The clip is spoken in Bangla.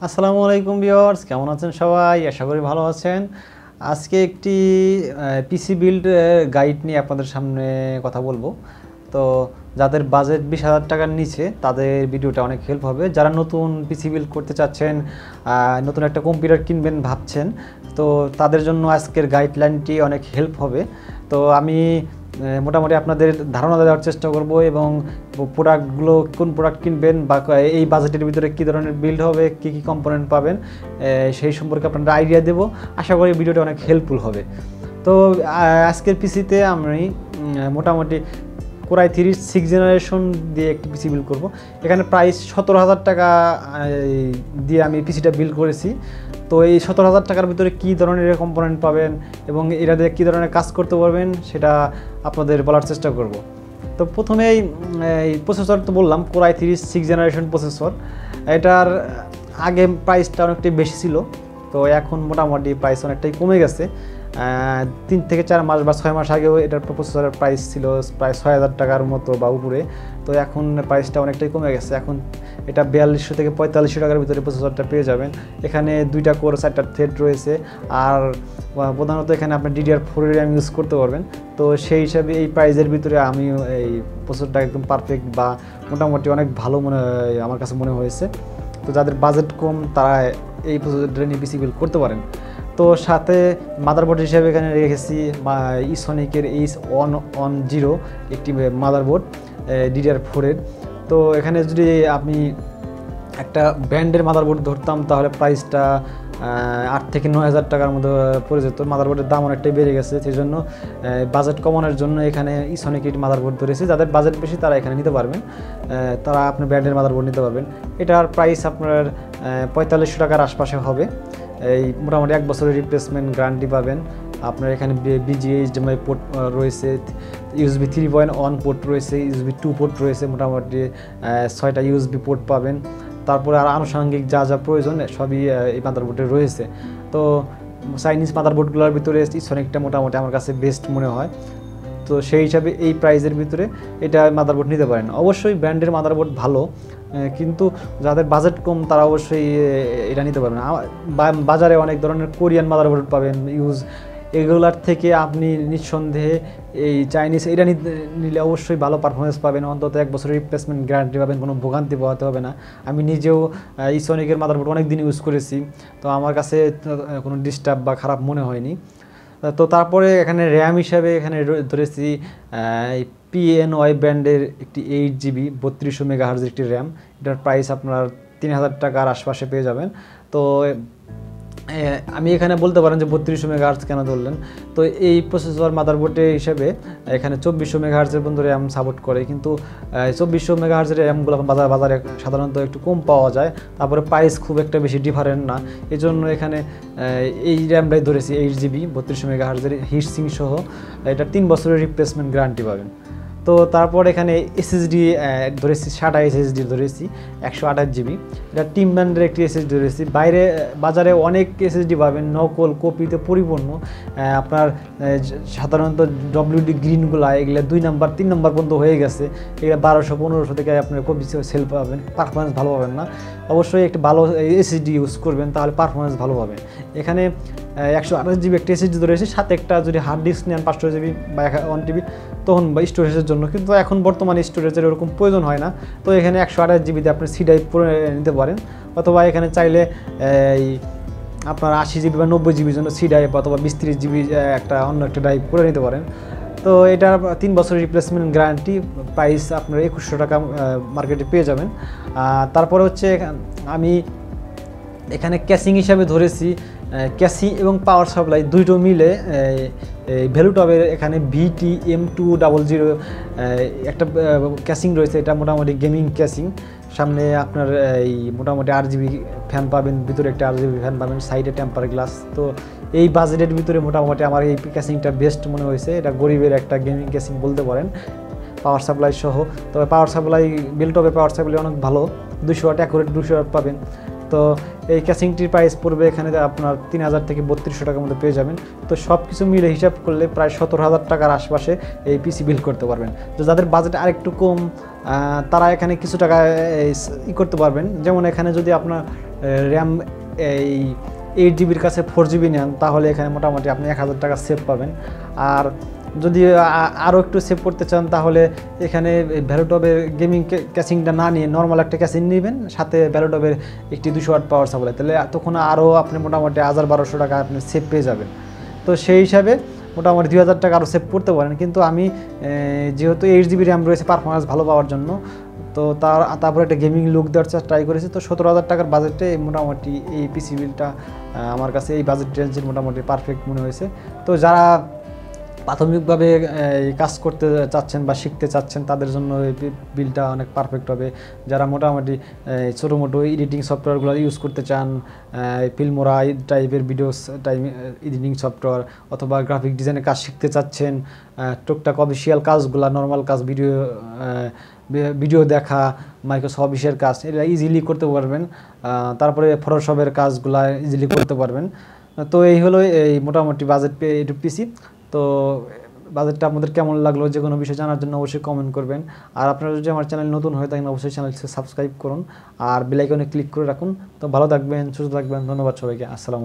আসসালামু আলাইকুম ভিউয়ার্স, কেমন আছেন সবাই? আশা করি ভালো আছেন। আজকে একটি পিসি বিল্ড গাইড নিয়ে আপনাদের সামনে কথা বলবো। তো যাদের বাজেট 20,000 টাকার নিচে তাদের ভিডিওটা অনেক হেল্প হবে। যারা নতুন পিসি বিল্ড করতে চাচ্ছেন, নতুন একটা কম্পিউটার কিনবেন ভাবছেন, তো তাদের জন্য আজকের গাইডলাইনটি অনেক হেল্প হবে। তো আমি মোটামুটি আপনাদের ধারণা দেওয়ার চেষ্টা করব এবং প্রোডাক্টগুলো কোন প্রোডাক্ট কিনবেন বা এই বাজেটের ভিতরে কী ধরনের বিল্ড হবে, কী কী কম্পোনেন্ট পাবেন, সেই সম্পর্কে আপনাদের আইডিয়া দেবো। আশা করি ভিডিওটা অনেক হেল্পফুল হবে। তো আজকের পিসিতে আমি মোটামুটি কোরাই 3 6 জেনারেশন দিয়ে একটি পিসি বিল্ড করব। এখানে প্রাইস 17,000 টাকা দিয়ে আমি পিসিটা বিল্ড করেছি। তো এই 17,000 টাকার ভিতরে কী ধরনের কম্পোনেন্ট পাবেন এবং এরা দিয়ে কী ধরনের কাজ করতে পারবেন সেটা আপনাদের বলার চেষ্টা করব। তো প্রথমেই এই প্রসেসর তো বললাম, কোরাই 3 6 জেনারেশন প্রসেসর। এটার আগে প্রাইসটা অনেকটাই বেশি ছিল, তো এখন মোটামুটি প্রাইস অনেকটাই কমে গেছে। 3 থেকে 4 মাস বা 6 মাস আগেও এটার প্রসেসরের প্রাইস ছিল প্রায় 6,000 টাকার মতো বা উপরে। তো এখন প্রাইসটা অনেকটাই কমে গেছে। এখন এটা 4200 থেকে 4500 টাকার ভিতরে প্রসেসরটা পেয়ে যাবেন। এখানে 2টা কোর 4টা থ্রেড রয়েছে, আর প্রধানত এখানে আপনি DDR4 RAM ইউজ করতে পারবেন। তো সেই হিসাবে এই প্রাইসের ভিতরে আমি এই প্রসেসরটা একদম পারফেক্ট বা মোটামুটি অনেক ভালো আমার কাছে মনে হয়েছে। তো যাদের বাজেট কম তারা এই প্রসেসরটা নিয়ে পিসি বিল্ড করতে পারেন। তো সাথে মাদারবোর্ড হিসেবে এখানে রেখেছি ইসনিকের H110 একটি মাদারবোর্ড DDR4-এর। তো এখানে যদি আমি একটা ব্র্যান্ডের মাদারবোর্ড ধরতাম তাহলে প্রাইসটা 8 থেকে 9,000 টাকার মধ্যে পড়ে যেত। মাদারবোর্ডের দাম অনেকটাই বেড়ে গেছে, সেই জন্য বাজেট কমানোর জন্য এখানে ইসনিকের মাদারবোর্ড ধরেছি। যাদের বাজেট বেশি তারা এখানে নিতে পারবেন, তারা আপনি ব্র্যান্ডের মাদারবোর্ড নিতে পারবেন। এটার প্রাইস আপনার 4500 টাকার আশপাশে হবে। এই মোটামুটি 1 বছরের রিপ্লেসমেন্ট গ্যারান্টি পাবেন। আপনার এখানে BGA HDMI পোর্ট রয়েছে, USB 3.1 পোর্ট রয়েছে, USB 2 পোর্ট রয়েছে, মোটামুটি 6টা USB পোর্ট পাবেন। তারপরে আর আনুষঙ্গিক যা যা প্রয়োজন সবই এই মাদারবোর্ডে রয়েছে। তো চাইনিজ মাদারবোর্ডগুলোর ভিতরে ইসনিকটা মোটামুটি আমার কাছে বেস্ট মনে হয়। তো সেই হিসাবে এই প্রাইসের ভিতরে এটা মাদারবোর্ড নিতে পারেন। অবশ্যই ব্র্যান্ডের মাদারবোর্ড ভালো, কিন্তু যাদের বাজেট কম তারা অবশ্যই এটা নিতে পারবেন। বাজারে অনেক ধরনের কোরিয়ান মাদারবোর্ড পাবেন এগুলার থেকে আপনি নিঃসন্দেহে এই চাইনিজ এটা নিলে অবশ্যই ভালো পারফরমেন্স পাবেন। অন্তত 1 বছরের রিপ্লেসমেন্ট গ্যারান্টি পাবেন, কোনো ভোগান্তি পোহাতে হবে না। আমি নিজেও ইসনিকের মাদারবোর্ড অনেক দিন ইউজ করেছি, তো আমার কাছে কোনো ডিস্টার্ব বা খারাপ মনে হয়নি। তো তারপরে এখানে র্যাম হিসাবে এখানে ধরেছি PNY ব্র্যান্ডের একটি 8GB 3200 মেগাহার্জের একটি র্যাম। এটার প্রাইস আপনার 3,000 টাকার আশপাশে পেয়ে যাবেন। তো আমি এখানে বলতে পারেন যে 3200 মেগাহার্জ কেন ধরলেন, তো এই প্রসেসর মাদারবোর্ডে হিসেবে এখানে 2400 মেগাহার্জের পর্যন্ত র্যাম সাপোর্ট করে, কিন্তু 2400 মেগাহার্জের র্যামগুলো বাজারে সাধারণত একটু কম পাওয়া যায়। তারপরে প্রাইস খুব একটা বেশি ডিফারেন্ট না, এই জন্য এখানে এই র্যামটাই ধরেছি 8GB 3200 মেগাহার্জের হিটসিং সহ। এটা 3 বছরের রিপ্লেসমেন্ট গ্যারান্টি পাবেন। তো তারপর এখানে SSD ধরেছি, SATA SSD ধরেছি 128GB। এটা টিম ব্র্যান্ডের একটি SSD ধরেছি। বাজারে অনেক SSD পাবেন নকল কপিতে পরিপূর্ণ। আপনার সাধারণত WD গ্রিনগুলো এগুলো 2 নাম্বার 3 নাম্বার পর্যন্ত হয়ে গেছে। এগুলো 1200-1500 থেকে আপনার কপি সেল পাবেন, পারফরমেন্স ভালো পাবেন না। অবশ্যই একটি ভালো SSD ইউজ করবেন, তাহলে পারফরমেন্স ভালো পাবেন। এখানে 128GB একটা SSD ধরেছি, সাথে একটা যদি হার্ড ডিস্ক নেন 500GB বা 1TB তখন বা স্টোরেজের জন্য, কিন্তু এখন বর্তমানে স্টোরেজের এরকম প্রয়োজন হয় না। তো এখানে 128GBতে আপনি C ড্রাইভ করে নিতে পারেন, অথবা এখানে চাইলে আপনার 80GB বা 90GB জন্য C ড্রাইভ অথবা 20-30GB অন্য একটা ড্রাইভ করে নিতে পারেন। তো এটা 3 বছরের রিপ্লেসমেন্ট গ্যারান্টি, প্রাইস আপনার 2100 টাকা মার্কেটে পেয়ে যাবেন। তারপরে হচ্ছে আমি এখানে ক্যাসিং হিসাবে ধরেছি ক্যাসিং এবং পাওয়ার সাপ্লাই দুটো মিলে ভ্যালুটপের এখানে VTM200 একটা ক্যাসিং রয়েছে। এটা মোটামুটি গেমিং ক্যাসিং। সামনে আপনার এই মোটামুটি 8GB ফ্যান পাবেন, ভিতরে একটা 8GB ফ্যান পাবেন, সাইডে টেম্পার গ্লাস। তো এই বাজেটের ভিতরে মোটামুটি আমার এই ক্যাসিংটা বেস্ট মনে হয়েছে। এটা গরিবের একটা গেমিং ক্যাসিং বলতে পারেন, পাওয়ার সাপ্লাই সহ। তবে পাওয়ার সাপ্লাই ভ্যালুটপের পাওয়ার সাপ্লাই অনেক ভালো, 200 ওয়াট অ্যাকুরেট 200 ওয়াট পাবেন। তো এই ক্যাসিংটির প্রাইস পড়বে এখানে আপনার 3000 থেকে 3200 টাকার মধ্যে পেয়ে যাবেন। তো সব কিছু মিলে হিসাব করলে প্রায় 17000 টাকার আশপাশে এই পিসি বিল্ড করতে পারবেন। তো যাদের বাজেট আরেকটু কম তারা এখানে কিছু টাকা করতে পারবেন। যেমন এখানে যদি আপনার র্যাম এই 8 জিবির কাছে 4 GB নেন তাহলে এখানে মোটামুটি আপনি 1000 টাকা সেভ পাবেন। আর যদি আরও একটু সেভ করতে চান তাহলে এখানে ভ্যালুটপের গেমিং ক্যাসিংটা না নিয়ে নর্মাল একটা ক্যাসিং নেবেন, সাথে ভ্যালুটপের একটি 200 ওয়াট পাওয়ার সাপ্লাই, তাহলে তখন আরও আপনি মোটামুটি 1200 টাকা আপনি সেভ পেয়ে যাবেন। তো সেই হিসাবে মোটামুটি 2000 টাকা আরও সেভ করতে পারেন। কিন্তু আমি যেহেতু 8 GB র্যাম রয়েছে পারফরমেন্স ভালো পাওয়ার জন্য, তো তারপরে একটা গেমিং লুক দেওয়ার ট্রাই করেছি। তো 17000 টাকার বাজেটে মোটামুটি এই পিসি বিলটা আমার কাছে এই বাজেট রেঞ্জের মোটামুটি পারফেক্ট মনে হয়েছে। তো যারা প্রাথমিকভাবে কাজ করতে চাচ্ছেন বা শিখতে চাচ্ছেন তাদের জন্য এই বিলটা অনেক পারফেক্ট হবে। যারা মোটামুটি ছোটো মোটো এডিটিং সফটওয়্যারগুলো ইউজ করতে চান, ফিল্মোরা টাইপের ভিডিওস টাইপ এডিটিং সফটওয়্যার, অথবা গ্রাফিক ডিজাইনের কাজ শিখতে চাচ্ছেন, টুকটাক অফিসিয়াল কাজগুলো, নর্মাল কাজ, ভিডিও দেখা, মাইক্রোসফট অফিসের কাজ, এটা ইজিলি করতে পারবেন। তারপরে ফটোশপের কাজগুলো ইজিলি করতে পারবেন। তো এই হলো এই মোটামুটি বাজেট পিসি। তো বাজেটটা আপনাদের কেমন লাগলো, যে কোনো বিষয় জানার জন্য অবশ্যই কমেন্ট করবেন। আর আপনারা যদি আমার চ্যানেল নতুন হয়ে থাকেন অবশ্যই চ্যানেলটি সাবস্ক্রাইব করুন আর বেল আইকনে ক্লিক করে রাখুন। তো ভালো থাকবেন, সুস্থ থাকবেন। ধন্যবাদ সবাইকে। আসসালামু আলাইকুম।